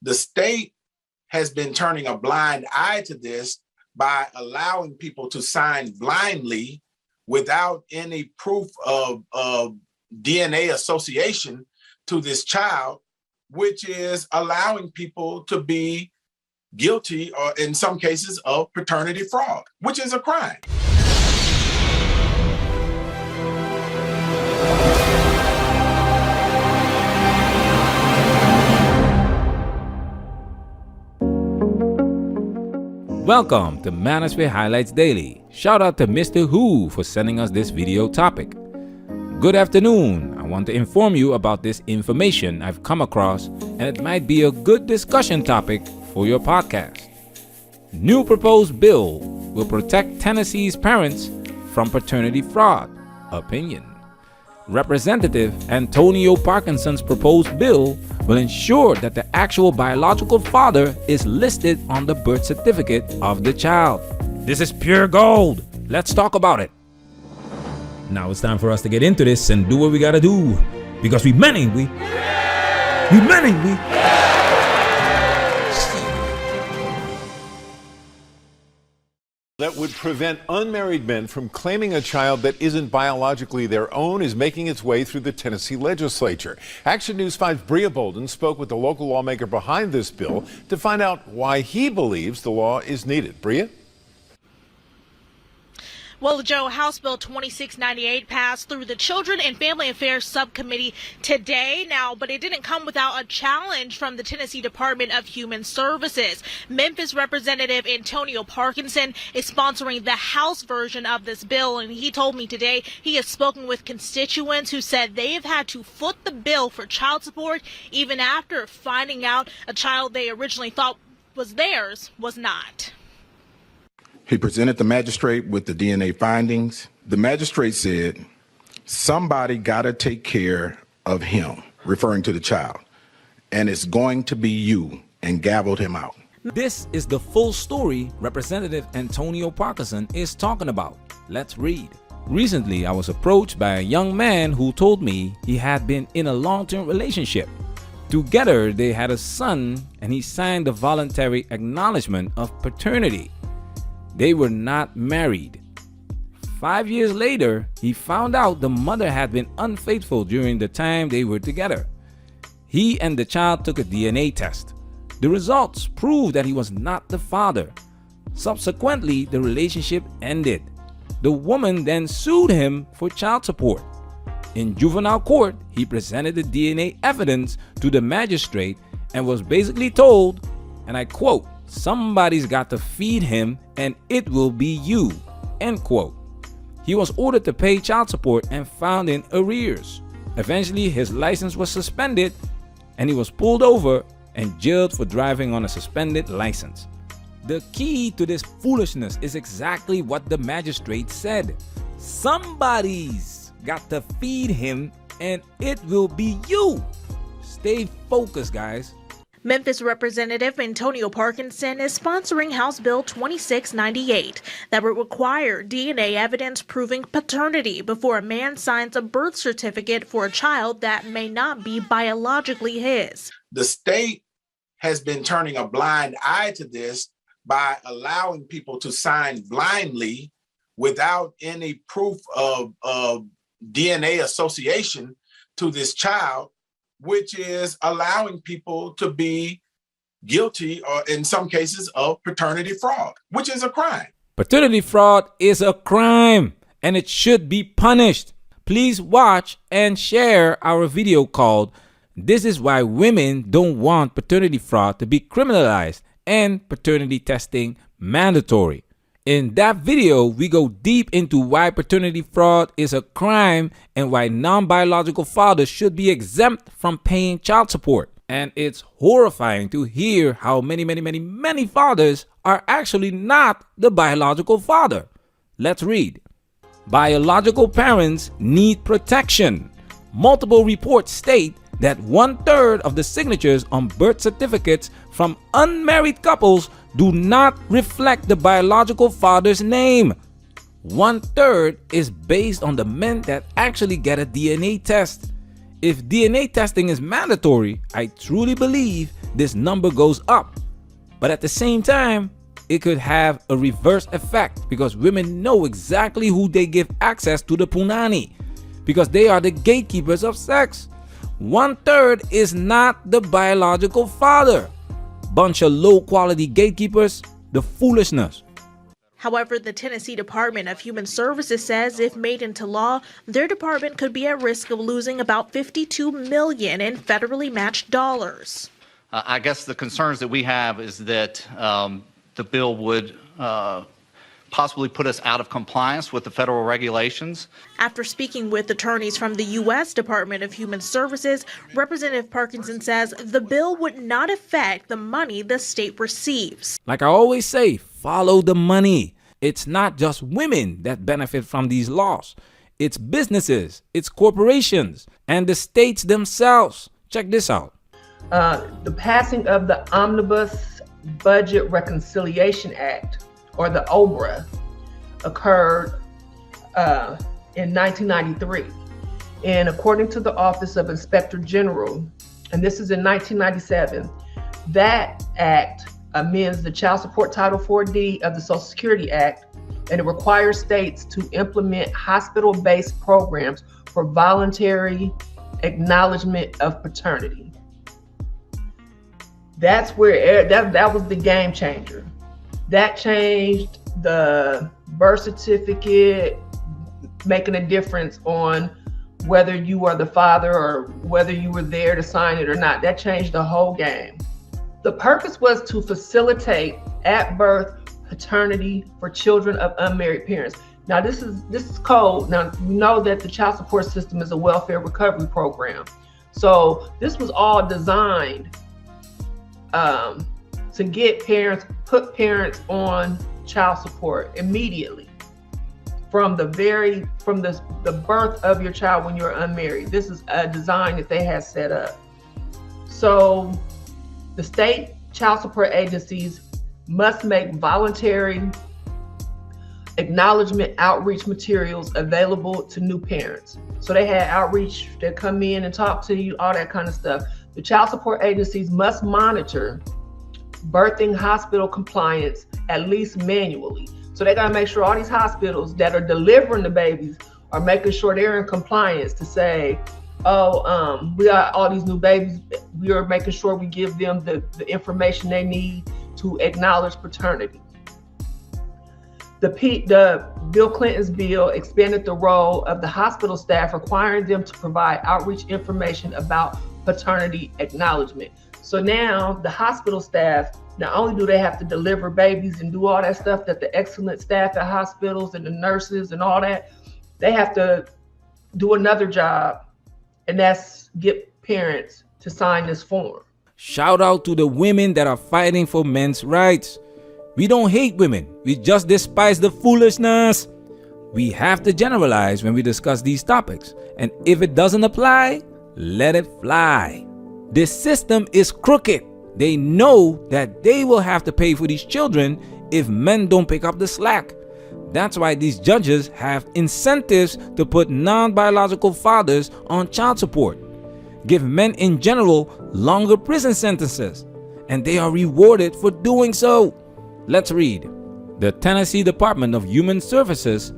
The state has been turning a blind eye to this by allowing people to sign blindly without any proof of DNA association to this child, which is allowing people to be guilty, or in some cases, of paternity fraud, which is a crime. Welcome to Manosphere Highlights Daily. Shout out to Mr. Hough for sending us this video topic. Good afternoon. I want to inform you about this information I've come across, and it might be a good discussion topic for your podcast. New proposed bill will protect Tennessee's parents from paternity fraud. Opinion. Representative Antonio Parkinson's proposed bill will ensure that the actual biological father is listed on the birth certificate of the child. This is pure gold. Let's talk about it. Now it's time for us to get into this and do what we gotta do. Because we men, ain't we? We men, ain't we? That would prevent unmarried men from claiming a child that isn't biologically their own is making its way through the Tennessee legislature. Action News 5's Bria Bolden spoke with the local lawmaker behind this bill to find out why he believes the law is needed. Bria? Well, Joe, House Bill 2698 passed through the Children and Family Affairs Subcommittee today but it didn't come without a challenge from the Tennessee Department of Human Services. Memphis Representative Antonio Parkinson is sponsoring the House version of this bill, and he told me today he has spoken with constituents who said they have had to foot the bill for child support even after finding out a child they originally thought was theirs was not. He presented the magistrate with the DNA findings. The magistrate said, somebody got to take care of him, referring to the child, and it's going to be you, and gavelled him out. This is the full story Representative Antonio Parkinson is talking about. Let's read. Recently, I was approached by a young man who told me he had been in a long-term relationship. Together, they had a son, and he signed the voluntary acknowledgement of paternity. They were not married. 5 years later, he found out the mother had been unfaithful during the time they were together. He and the child took a DNA test. The results proved that he was not the father. Subsequently, the relationship ended. The woman then sued him for child support. In juvenile court, he presented the DNA evidence to the magistrate and was basically told, and I quote, "Somebody's got to feed him and it will be you," end quote. He was ordered to pay child support and found in arrears. Eventually, his license was suspended and he was pulled over and jailed for driving on a suspended license. The key to this foolishness is exactly what the magistrate said. Somebody's got to feed him and it will be you. Stay focused, guys. Memphis Representative Antonio Parkinson is sponsoring House Bill 2698 that would require DNA evidence proving paternity before a man signs a birth certificate for a child that may not be biologically his. The state has been turning a blind eye to this by allowing people to sign blindly without any proof of DNA association to this child, which is allowing people to be guilty, or in some cases, of paternity fraud, which is a crime. Paternity fraud is a crime and it should be punished. Please watch and share our video called "This is Why Women Don't Want Paternity Fraud to Be Criminalized and Paternity Testing Mandatory." In that video, we go deep into why paternity fraud is a crime and why non-biological fathers should be exempt from paying child support. And it's horrifying to hear how many fathers are actually not the biological father. Let's read. Biological parents need protection. Multiple reports state that 1/3 of the signatures on birth certificates from unmarried couples do not reflect the biological father's name. 1/3 is based on the men that actually get a DNA test. If DNA testing is mandatory, I truly believe this number goes up. But at the same time, it could have a reverse effect because women know exactly who they give access to the punani because they are the gatekeepers of sex. 1/3 is not the biological father. Bunch of low quality gatekeepers, the foolishness. However, the Tennessee Department of Human Services says if made into law, their department could be at risk of losing about $52 million in federally matched dollars. I guess the concerns that we have is that the bill would possibly put us out of compliance with the federal regulations. After speaking with attorneys from the U.S. Department of Human Services, Representative Parkinson says the bill would not affect the money the state receives. Like I always say, follow the money. It's not just women that benefit from these laws. It's businesses, it's corporations, and the states themselves. Check this out. The passing of the Omnibus Budget Reconciliation Act, or the OBRA, occurred in 1993. And according to the Office of Inspector General, and this is in 1997, that act amends the Child Support Title 4D of the Social Security Act, and it requires states to implement hospital-based programs for voluntary acknowledgement of paternity. That's where that was the game changer. That changed the birth certificate, making a difference on whether you are the father or whether you were there to sign it or not. That changed the whole game. The purpose was to facilitate at birth paternity for children of unmarried parents. Now this is code. Now we know that the child support system is a welfare recovery program. So this was all designed to get put parents on child support immediately from the birth of your child when you're unmarried. This is a design that they had set up. So the state child support agencies must make voluntary acknowledgement outreach materials available to new parents. So they had outreach that come in and talk to you, all that kind of stuff. The child support agencies must monitor birthing hospital compliance at least manually. So they gotta make sure all these hospitals that are delivering the babies are making sure they're in compliance to say, we got all these new babies. We are making sure we give them the information they need to acknowledge paternity. The Bill Clinton's bill expanded the role of the hospital staff, requiring them to provide outreach information about paternity acknowledgement. So now the hospital staff, not only do they have to deliver babies and do all that stuff that the excellent staff at hospitals and the nurses and all that, they have to do another job, and that's get parents to sign this form. Shout out to the women that are fighting for men's rights. We don't hate women, we just despise the foolishness. We have to generalize when we discuss these topics, and if it doesn't apply, let it fly. This system is crooked. They know that they will have to pay for these children if men don't pick up the slack. That's why these judges have incentives to put non-biological fathers on child support, give men in general longer prison sentences, and they are rewarded for doing so. Let's read. The Tennessee Department of Human Services,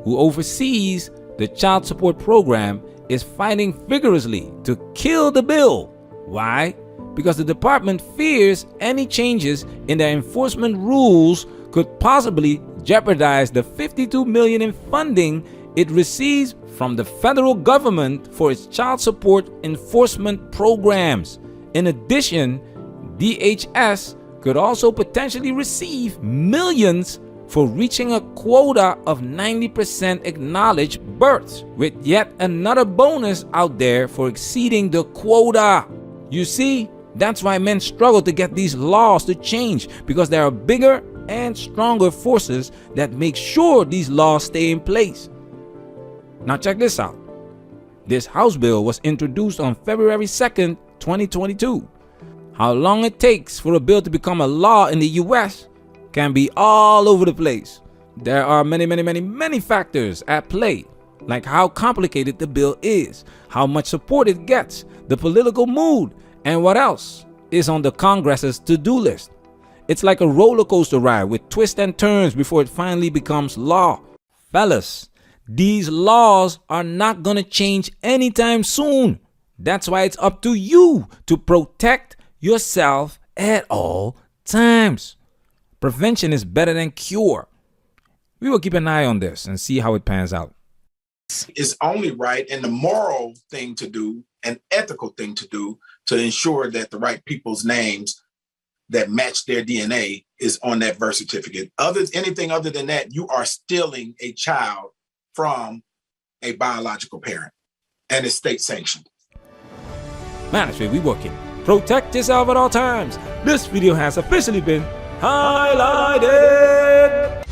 who oversees the child support program, is fighting vigorously to kill the bill. Why? Because the department fears any changes in their enforcement rules could possibly jeopardize the $52 million in funding it receives from the federal government for its child support enforcement programs. In addition, DHS could also potentially receive millions for reaching a quota of 90% acknowledged births, with yet another bonus out there for exceeding the quota. You see, that's why men struggle to get these laws to change, because there are bigger and stronger forces that make sure these laws stay in place. Now check this out. This House bill was introduced on February 2nd, 2022. How long it takes for a bill to become a law in the US can be all over the place. There are many factors at play. like how complicated the bill is, how much support it gets, the political mood, and what else is on the Congress's to-do list. It's like a roller coaster ride with twists and turns before it finally becomes law. Fellas, these laws are not gonna change anytime soon. That's why it's up to you to protect yourself at all times. Prevention is better than cure. We will keep an eye on this and see how it pans out. It's only right and the moral thing to do, an ethical thing to do, to ensure that the right people's names that match their DNA is on that birth certificate. Anything other than that, you are stealing a child from a biological parent, and it's state sanctioned. Management, we working. Protect yourself at all times. This video has officially been highlighted.